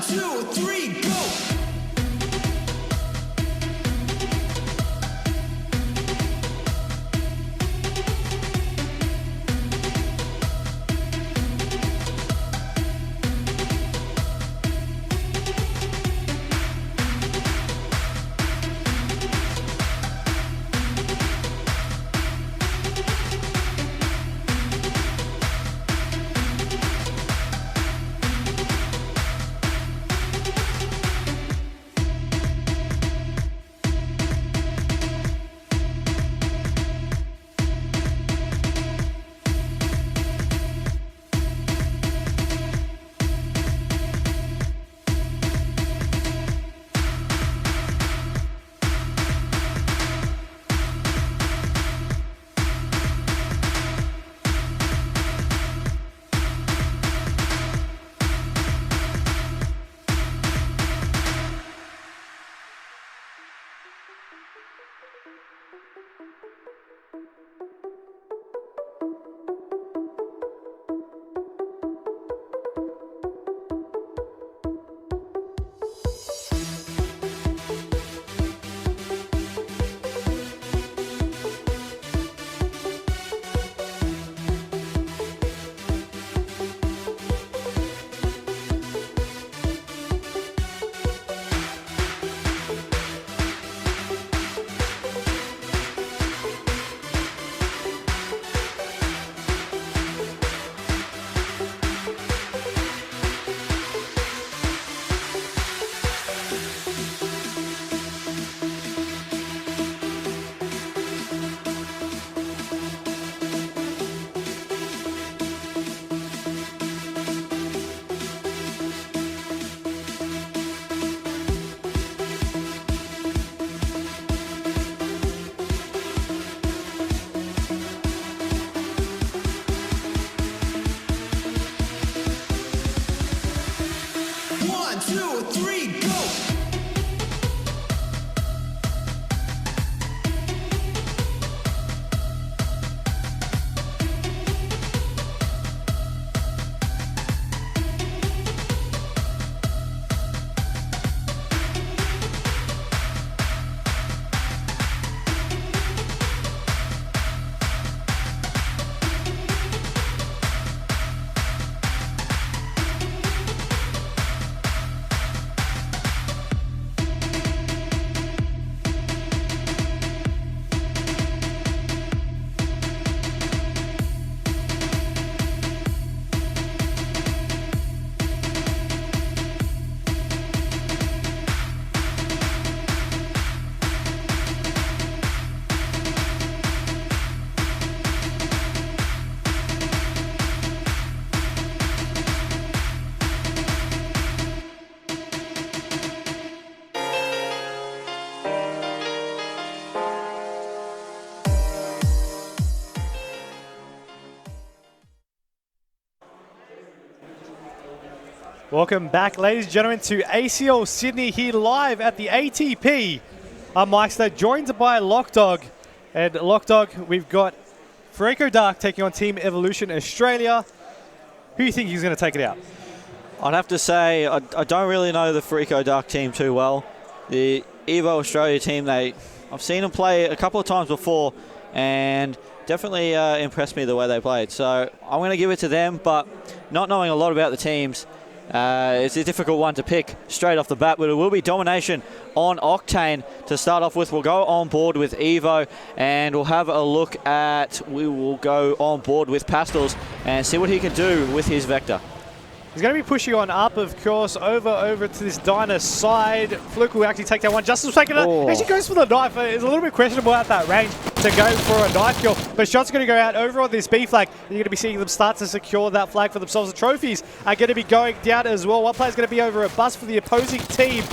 2, 3, go! Welcome back, ladies and gentlemen, to ACL Sydney here live at the ATP. I'm Mike, joined by Lockdog. And Lockdog, we've got Fariko Dark taking on Team Evolution Australia. Who do you think is going to take it out? I'd have to say I don't really know the Fariko Dark team too well. The Evo Australia team, I've seen them play a couple of times before and definitely impressed me the way they played. So I'm going to give it to them, but not knowing a lot about the teams, it's a difficult one to pick straight off the bat, but it will be domination on Octane to start off with. We'll go on board with Evo and we'll have a look at, we will go on board with Pastels and see what he can do with his Vector. He's going to be pushing on up, of course, over to this Dyna side. Fluke will actually take that one. Justice will take it. Actually goes for the knife. It's a little bit questionable at that range to go for a knife kill. But shots are going to go out over on this B flag. You're going to be seeing them start to secure that flag for themselves. The trophies are going to be going down as well. One player's going to be over a bus for the opposing team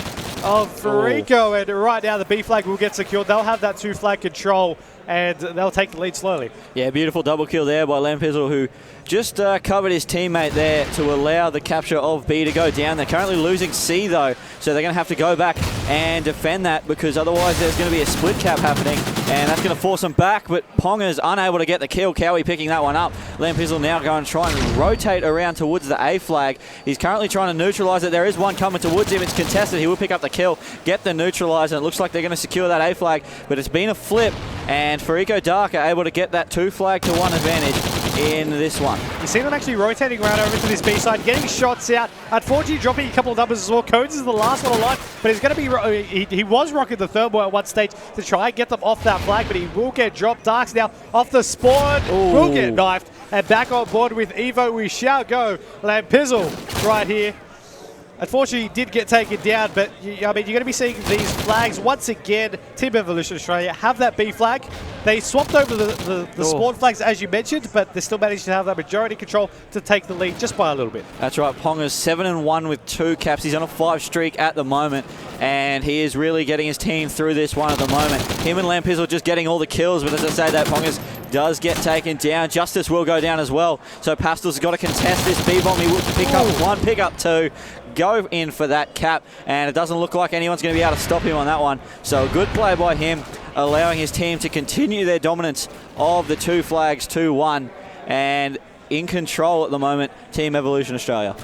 of Fariko. And right now the B flag will get secured. They'll have that 2 flag control and they'll take the lead slowly. Yeah, beautiful double kill there by Lampizzle, who just covered his teammate there to allow the capture of B to go down. They're currently losing C though, so they're going to have to go back and defend that because otherwise there's going to be a split cap happening. and that's going to force them back, but Ponga's unable to get the kill. Cowie picking that one up. Lampizzle now going to try and rotate around towards the A flag. He's currently trying to neutralise it. There is one coming towards him. It's contested. He will pick up the kill, get the neutraliser, and it looks like they're going to secure that A flag, but it's been a flip, and Fariko Dark are able to get that 2 flag to 1 advantage in this one. You see them actually rotating around over to this B side, getting shots out. Unfortunately, dropping a couple of numbers as well. Codes is the last one alive, but he's going to be. He was rocking the thermal at one stage to try and get them off that flag, but he will get dropped. Darks now off the spawn, will get knifed, and back on board with Evo. We shall go Lampizzle right here. Unfortunately, he did get taken down, but I mean, you're going to be seeing these flags once again. Team Evolution Australia have that B flag. They swapped over the spawn flags, as you mentioned, but they still managed to have that majority control to take the lead just by a little bit. That's right. Ponga's 7-1 with 2 caps. He's on a 5 streak at the moment, and he is really getting his team through this one at the moment. Him and Lampizzle just getting all the kills, but as I say, that Ponga's does get taken down. Justice will go down as well. So Pastel's got to contest this B-bomb. He will pick up 1, pick up 2. Go in for that cap, and it doesn't look like anyone's going to be able to stop him on that one. So a good play by him, allowing his team to continue their dominance of the 2 flags, 2-1, and in control at the moment, Team Evolution Australia.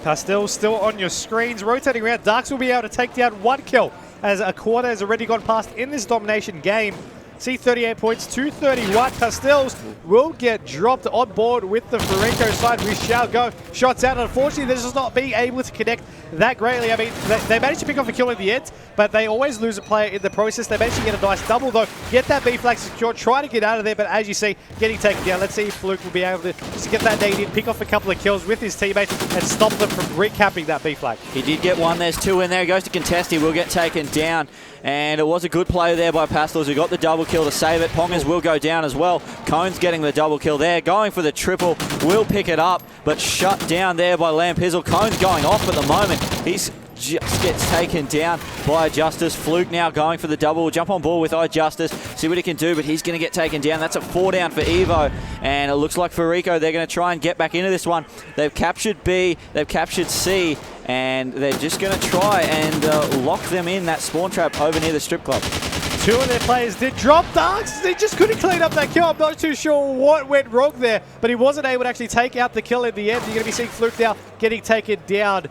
Pastel still on your screens, rotating around. Darks will be able to take down 1 kill, as a quarter has already gone past in this domination game. See 38 points, 231. Pastels will get dropped on board with the Fariko side. We shall go. Shots out. Unfortunately, this is not being able to connect that greatly. I mean, they managed to pick off a kill in the end, but they always lose a player in the process. They managed to get a nice double, though. Get that B flag secure. Try to get out of there, but as you see, getting taken down. Let's see if Fluke will be able to just get that nade in, pick off a couple of kills with his teammates, and stop them from recapping that B flag. He did get 1. There's 2 in there. He goes to contest. He will get taken down. And it was a good play there by Pastels, who got the double kill to save it. Pongas will go down as well. Cone's getting the double kill there. Going for the triple. Will pick it up, but shut down there by Lampizzle. Cone's going off at the moment. He's just gets taken down by Justice. Fluke now going for the double. Will jump on board with iJustice. See what he can do, but he's going to get taken down. That's a 4 down for Evo. And it looks like Fariko, they're going to try and get back into this one. They've captured B. They've captured C. And they're just going to try and lock them in that spawn trap over near the strip club. 2 of their players did drop. Darks, they just couldn't clean up that kill. I'm not too sure what went wrong there, but he wasn't able to actually take out the kill in the end. You're going to be seeing Fluke now getting taken down.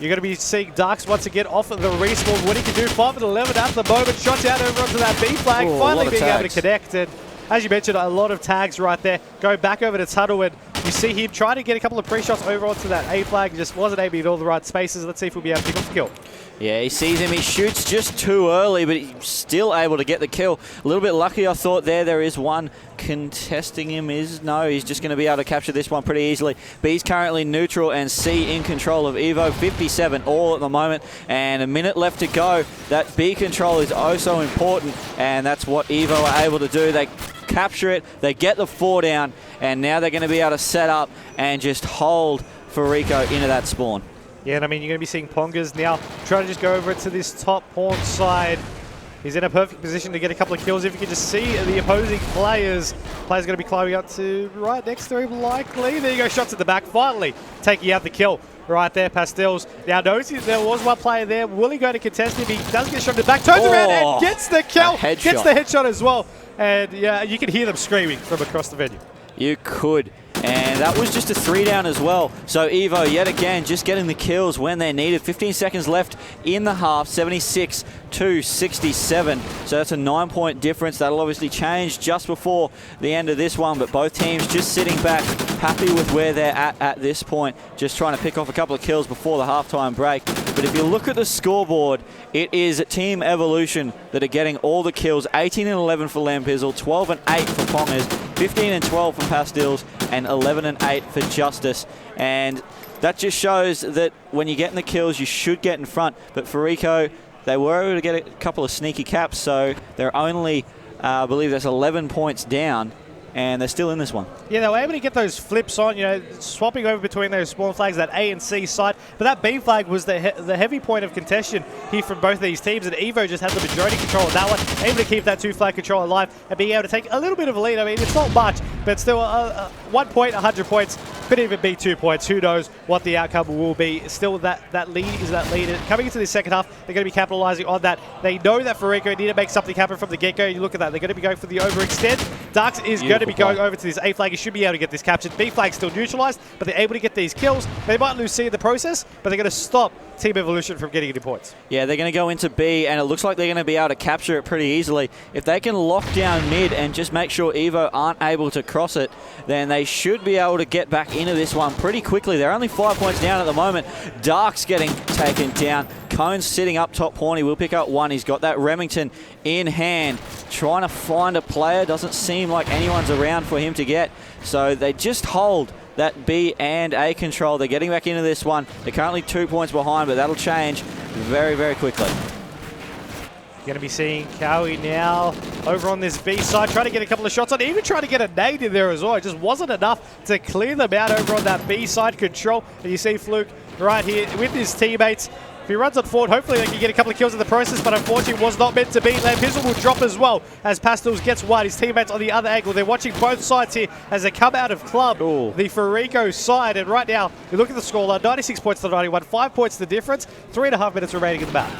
You're going to be seeing Darks once again off of the respawn. What he can do, 5-11 at the moment. Shots out over onto that B flag. Finally being able to connect. And as you mentioned, a lot of tags right there. Go back over to Tunnel, and you see him trying to get a couple of pre-shots over onto that A flag. Just wasn't able to hit all the right spaces. Let's see if we'll be able to pick up the kill. Yeah, he sees him. He shoots just too early, but he's still able to get the kill. A little bit lucky, I thought there. There is one contesting him. No, he's just going to be able to capture this one pretty easily. B's currently neutral and C in control of Evo. 57 all at the moment, and a minute left to go. That B control is oh so important, and that's what Evo are able to do. They capture it, they get the 4 down, and now they're going to be able to set up and just hold Fariko into that spawn. Yeah, and I mean, you're going to be seeing Pongas now trying to just go over to this top pawn side. He's in a perfect position to get a couple of kills. If you can just see the opposing players going to be climbing up to right next to him, likely. There you go, shots at the back, finally taking out the kill right there. Pastels now noticing there was one player there. Will he go to contest him? He does get shot in the back, turns around and gets the kill, gets the headshot as well. And yeah, you can hear them screaming from across the venue. You could. And that was just a 3 down as well. So Evo, yet again, just getting the kills when they're needed. 15 seconds left in the half, 76 to 67. So that's a 9-point difference. That'll obviously change just before the end of this one, but both teams just sitting back, happy with where they're at this point, just trying to pick off a couple of kills before the halftime break. But if you look at the scoreboard, it is Team Evolution that are getting all the kills. 18 and 11 for Lampizzle, 12 and 8 for Pongas, 15 and 12 for Pastels, and 11 and 8 for Justice. And that just shows that when you're getting the kills, you should get in front. But Fariko, they were able to get a couple of sneaky caps, so they're only, I believe that's 11 points down, and they're still in this one. Yeah, they were able to get those flips on, you know, swapping over between those spawn flags, that A and C side. But that B flag was the heavy point of contention here from both of these teams, and Evo just had the majority control of that one, able to keep that 2 flag control alive and being able to take a little bit of a lead. I mean, it's not much, but still 1 point, 100 points. Could even be 2 points. Who knows what the outcome will be. Still, that lead is that lead. And coming into the second half, they're going to be capitalizing on that. They know that Fariko need to make something happen from the get-go. You look at that. They're going to be going for the overextend. Darks is going to be going over to this A flag. He should be able to get this captured. B flag still neutralized, but they're able to get these kills. They might lose C in the process, but they're going to stop Team Evolution from getting any points. Yeah, they're going to go into B, and it looks like they're going to be able to capture it pretty easily. If they can lock down mid and just make sure Evo aren't able to cross it, then they should be able to get back into this one pretty quickly. They're only 5 points down at the moment. Dark's getting taken down. Cone's sitting up top. Pawnee will pick up one. He's got that Remington in hand, trying to find a player. Doesn't seem like anyone's around for him to get. So they just hold that B and A control. They're getting back into this one. They're currently 2 points behind, but that'll change very, very quickly. You're going to be seeing Cowie now over on this B side, trying to get a couple of shots on, even trying to get a nade in there as well. It just wasn't enough to clear them out over on that B side control. And you see Fluke right here with his teammates. If he runs on forward, hopefully they can get a couple of kills in the process, but unfortunately was not meant to be. Lampizzle will drop as well as Pastels gets one. His teammates on the other angle. They're watching both sides here as they come out of club. Ooh. The Fariko side. And right now, you look at the scoreline, 96 points to 91, 5 points the difference, 3.5 minutes remaining in the map.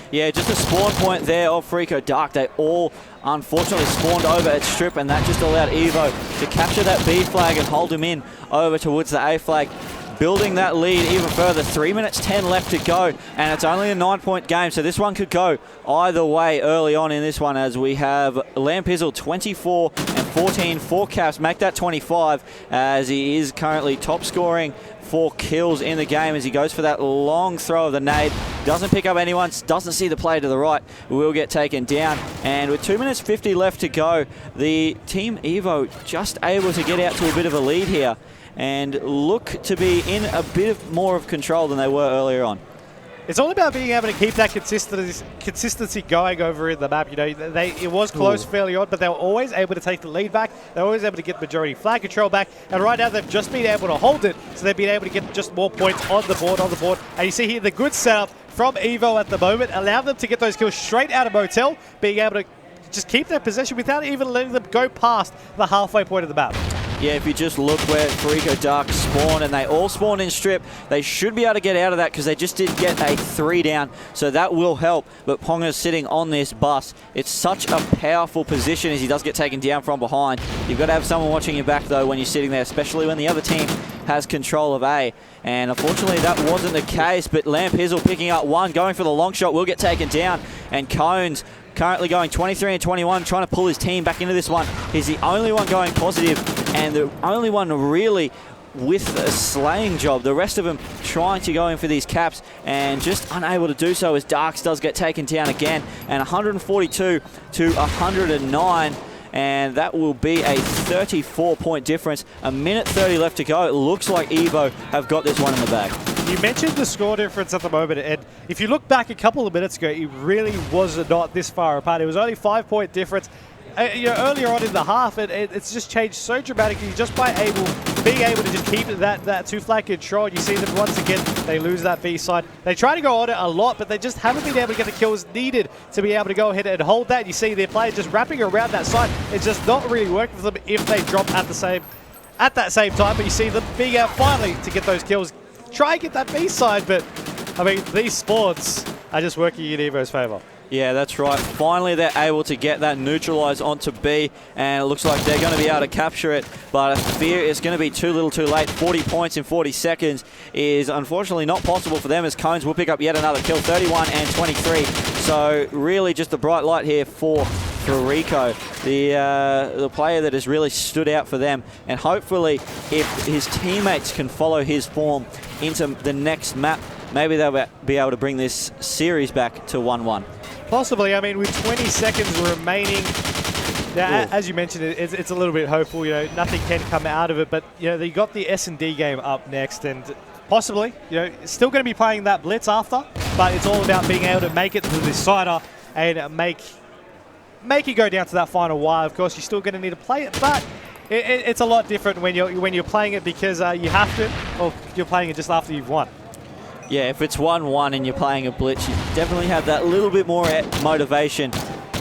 Yeah, just a spawn point there of Fariko Dark. They all unfortunately spawned over at Strip, and that just allowed Evo to capture that B flag and hold him in over towards the A flag, building that lead even further. 3 minutes 10 left to go, and it's only a 9-point game, so this one could go either way early on in this one, as we have Lampizzle 24 and 14 for caps, make that 25, as he is currently top scoring 4 kills in the game as he goes for that long throw of the nade. Doesn't pick up anyone, doesn't see the player to the right, will get taken down. And with 2 minutes 50 left to go, the Team Evo just able to get out to a bit of a lead here and look to be in a bit more of control than they were earlier on. It's all about being able to keep that consistency going over in the map. You know, it was close fairly on, but they were always able to take the lead back. They were always able to get majority flag control back. And right now they've just been able to hold it, so they've been able to get just more points on the board. And you see here the good setup from Evo at the moment, allow them to get those kills straight out of Motel, being able to just keep their possession without even letting them go past the halfway point of the map. Yeah, if you just look where Fariko Dark spawned, and they all spawned in Strip, they should be able to get out of that because they just did get a 3 down, so that will help. But Ponga's sitting on this bus. It's such a powerful position as he does get taken down from behind. You've got to have someone watching your back, though, when you're sitting there, especially when the other team has control of A. And unfortunately, that wasn't the case, but Lampizzle picking up one, going for the long shot, will get taken down. And Cones currently going 23 and 21, trying to pull his team back into this one. He's the only one going positive and the only one really with a slaying job. The rest of them trying to go in for these caps and just unable to do so as Darks does get taken down again. And 142 to 109. And that will be a 34-point difference. A minute 30 left to go. It looks like Evo have got this one in the bag. You mentioned the score difference at the moment, and if you look back a couple of minutes ago, it really was not this far apart. It was only 5-point difference. Earlier on in the half, it's just changed so dramatically just by being able to just keep that 2 flag control. You see them once again, they lose that B side. They try to go on it a lot, but they just haven't been able to get the kills needed to be able to go ahead and hold that. You see their player just wrapping around that side. It's just not really working for them if they drop at that same time. But you see them being out finally to get those kills. Try and get that B side, but I mean, these spawns are just working in Evo's favor. Yeah, that's right. Finally, they're able to get that neutralized onto B, and it looks like they're going to be able to capture it, but I fear it's going to be too little too late. 40 points in 40 seconds is unfortunately not possible for them, as Cones will pick up yet another kill, 31 and 23. So really just a bright light here for Fariko, the player that has really stood out for them. And hopefully, if his teammates can follow his form into the next map, maybe they'll be able to bring this series back to 1-1. Possibly. I mean, with 20 seconds remaining, now, as you mentioned, it's a little bit hopeful. You know, nothing can come out of it. But you know, they got the S&D game up next, and possibly, you know, still going to be playing that blitz after. But it's all about being able to make it to the decider and make it go down to that final wire. Of course, you're still going to need to play it, but it's a lot different when you're playing it because you have to, or you're playing it just after you've won. Yeah, if it's 1-1 and you're playing a blitz, you definitely have that little bit more motivation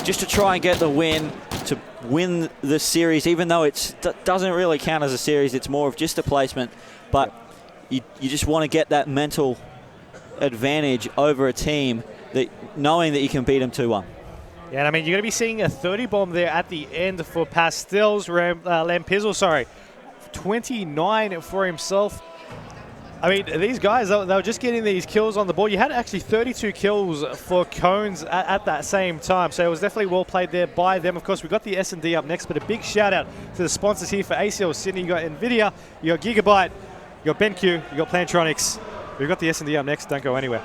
just to try and get the win, to win the series, even though it doesn't really count as a series. It's more of just a placement. but you just want to get that mental advantage over a team that knowing that you can beat them 2-1. Yeah, and I mean, you're going to be seeing a 30 bomb there at the end for Pastels, Lampizzle, sorry. 29 for himself. I mean, these guys, they were just getting these kills on the board. You had actually 32 kills for Cones at that same time, so it was definitely well played there by them. Of course, we've got the S&D up next, but a big shout out to the sponsors here for ACL Sydney. You got NVIDIA, you got Gigabyte, you got BenQ, you got Plantronics. We've got the S&D up next. Don't go anywhere.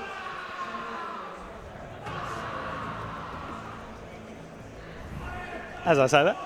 As I say that.